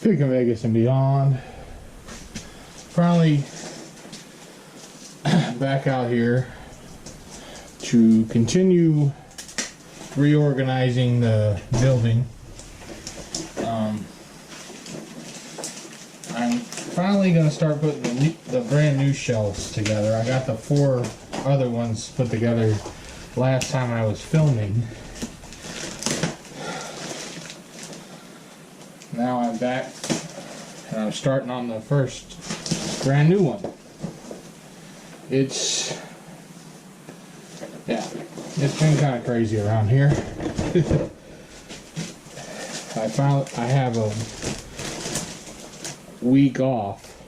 Picking Vegas and Beyond. Finally back out here to continue reorganizing the building. I'm finally going to start putting the brand new shelves together. I got the 4 other ones put together last time I was filming. Now I'm back and I'm starting on the first brand new one. It's been kind of crazy around here. I have a week off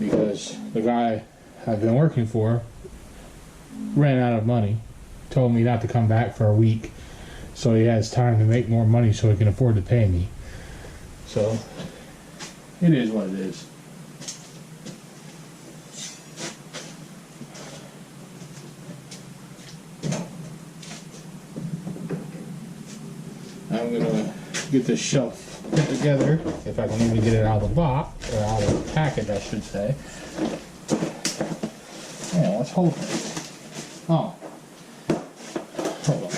because the guy I've been working for ran out of money, told me not to come back for a week so he has time to make more money so he can afford to pay me. So it is what it is. I'm gonna get this shelf put together, if I can even get it out of the box, or out of the package I should say. Yeah, let's hold it. Oh. Hold on.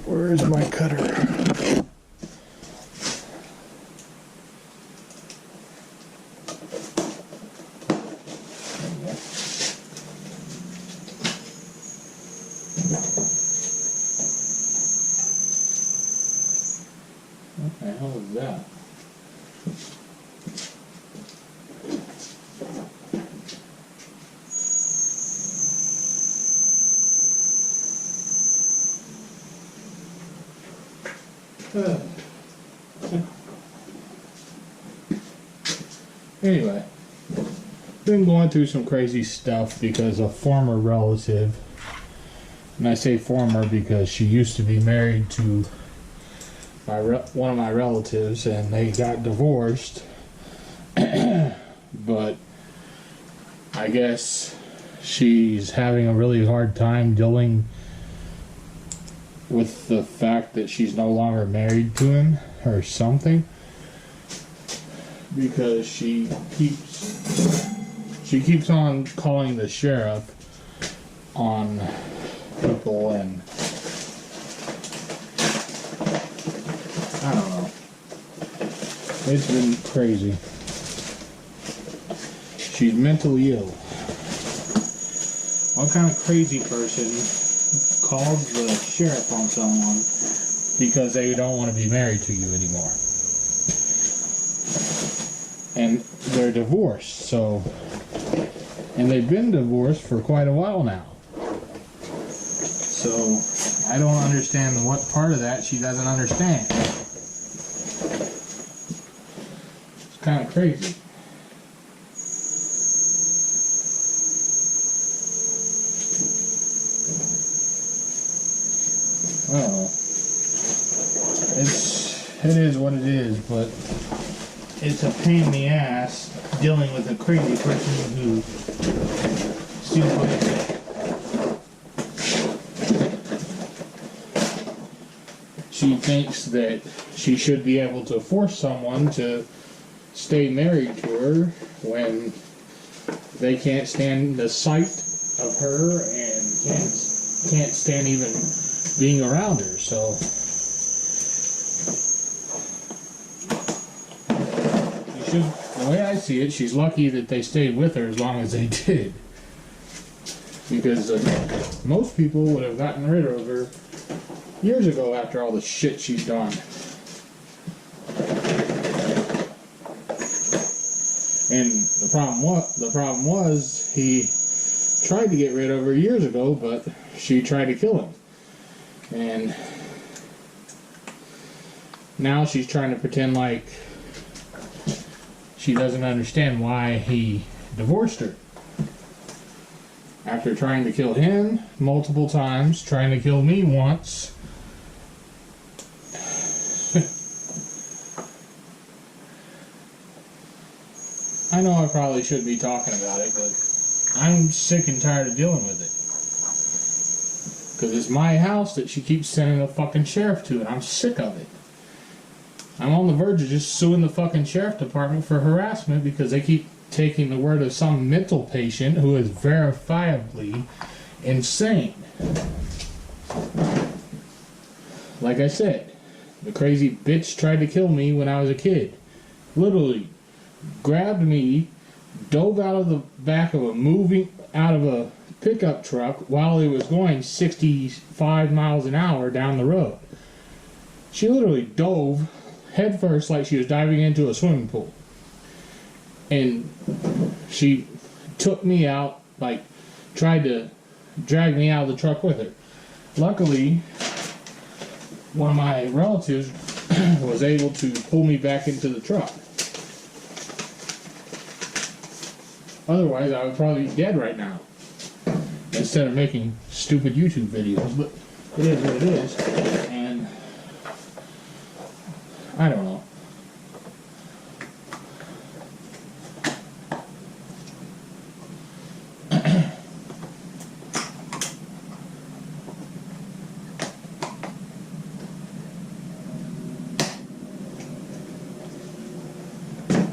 Where's my cutter? What the hell is that? Anyway, been going through some crazy stuff because a former relative, and I say former because she used to be married to one of my relatives and they got divorced. But I guess she's having a really hard time dealing with the fact that she's no longer married to him or something, because she keeps on calling the sheriff on people, and I don't know. It's been crazy. She's mentally ill. What kind of crazy person calls the sheriff on someone because they don't want to be married to you anymore? And they're divorced, so, and they've been divorced for quite a while now. So I don't understand what part of that she doesn't understand. It's kind of crazy. I don't know. It is what it is, but it's a pain in the ass dealing with a crazy person who seems like she thinks that she should be able to force someone to stay married to her when they can't stand the sight of her and can't stand even being around her. So the way I see it, she's lucky that they stayed with her as long as they did, because most people would have gotten rid of her years ago after all the shit she's done. And the problem was he tried to get rid of her years ago, but she tried to kill him. And now she's trying to pretend like she doesn't understand why he divorced her. After trying to kill him multiple times, trying to kill me once. I know I probably shouldn't be talking about it, but I'm sick and tired of dealing with it. Because it's my house that she keeps sending the fucking sheriff to, and I'm sick of it. I'm on the verge of just suing the fucking sheriff department for harassment because they keep taking the word of some mental patient who is verifiably insane. Like I said, the crazy bitch tried to kill me when I was a kid. Literally grabbed me, dove out of the back of a pickup truck while it was going 65 miles an hour down the road. She literally dove headfirst like she was diving into a swimming pool. And she took me out, like, tried to drag me out of the truck with her. Luckily, one of my relatives was able to pull me back into the truck. Otherwise, I would probably be dead right now. Instead of making stupid YouTube videos. But it is what it is. And I don't know.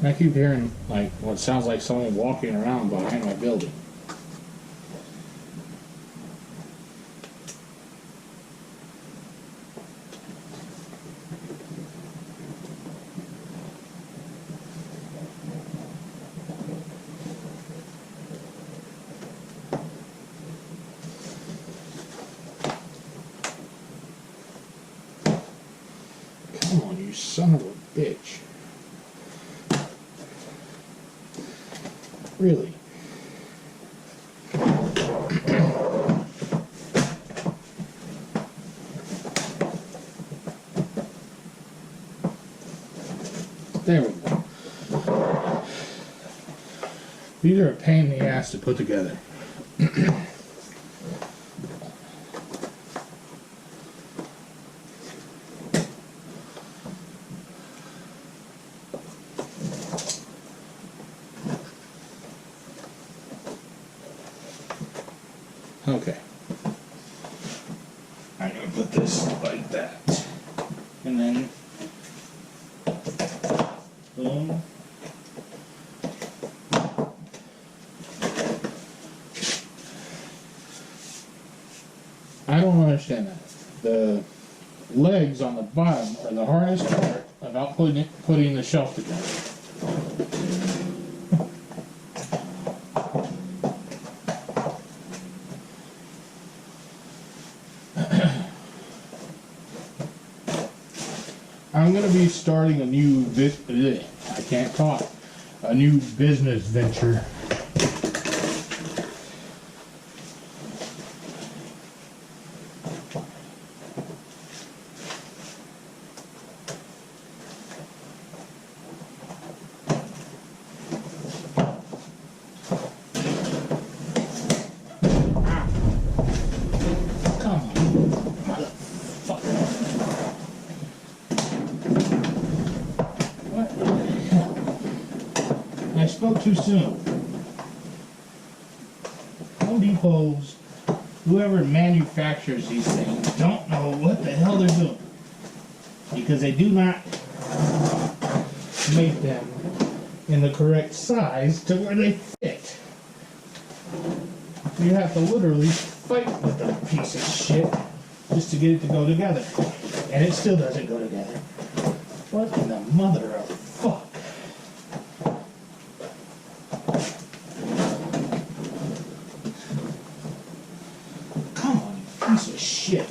I keep hearing like what sounds like someone walking around behind my building. Come on, you son of a bitch. Really? There we go. These are a pain in the ass to put together. Okay. I'm going to put this like that. And then, boom. I don't understand that. The legs on the bottom are the hardest part about putting the shelf together. I'm going to be starting a new I can't talk. A new business venture. I spoke too soon. Home Depot's, whoever manufactures these things, don't know what the hell they're doing. Because they do not make them in the correct size to where they fit. You have to literally fight with that piece of shit just to get it to go together. And it still doesn't go together. What in the mother of fuck? Piece of shit.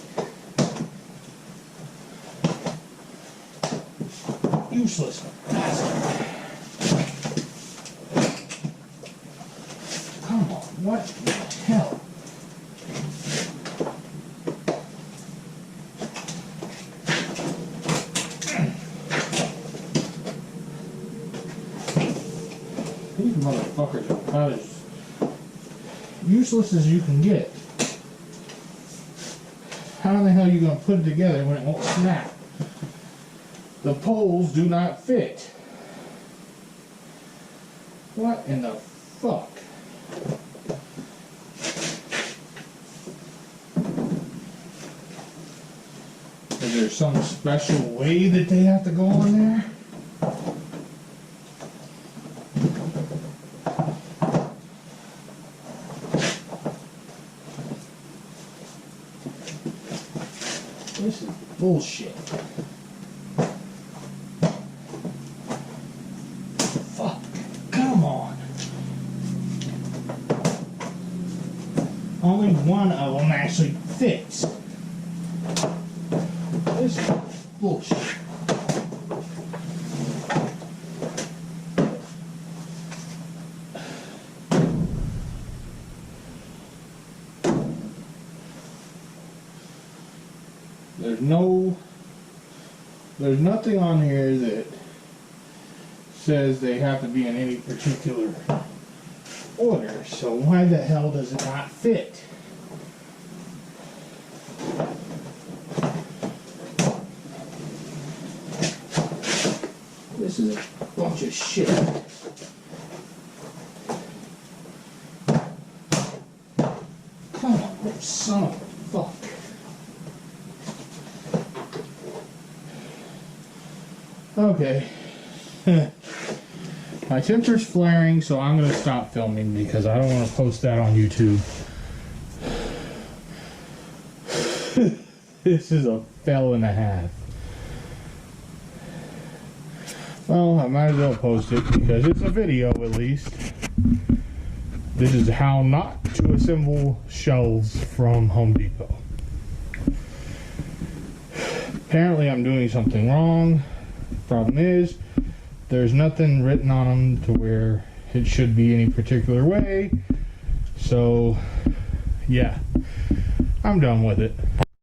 Useless bastard. Come on, what the hell? These motherfuckers are about as useless as you can get. How in the hell are you going to put it together when it won't snap? The poles do not fit. What in the fuck? The Is there some special way that they have to go on there? This is bullshit. Fuck. Come on. Only one of them actually fits. This is bullshit. There's nothing on here that says they have to be in any particular order, so why the hell does it not fit? This is a bunch of shit. Come on, son of a fuck. Okay. My temper's flaring, so I'm going to stop filming because I don't want to post that on YouTube. This is a fail and a half. Well, I might as well post it because it's a video at least. This is how not to assemble shelves from Home Depot. Apparently I'm doing something wrong. Problem is, there's nothing written on them to where it should be any particular way. So, yeah, I'm done with it.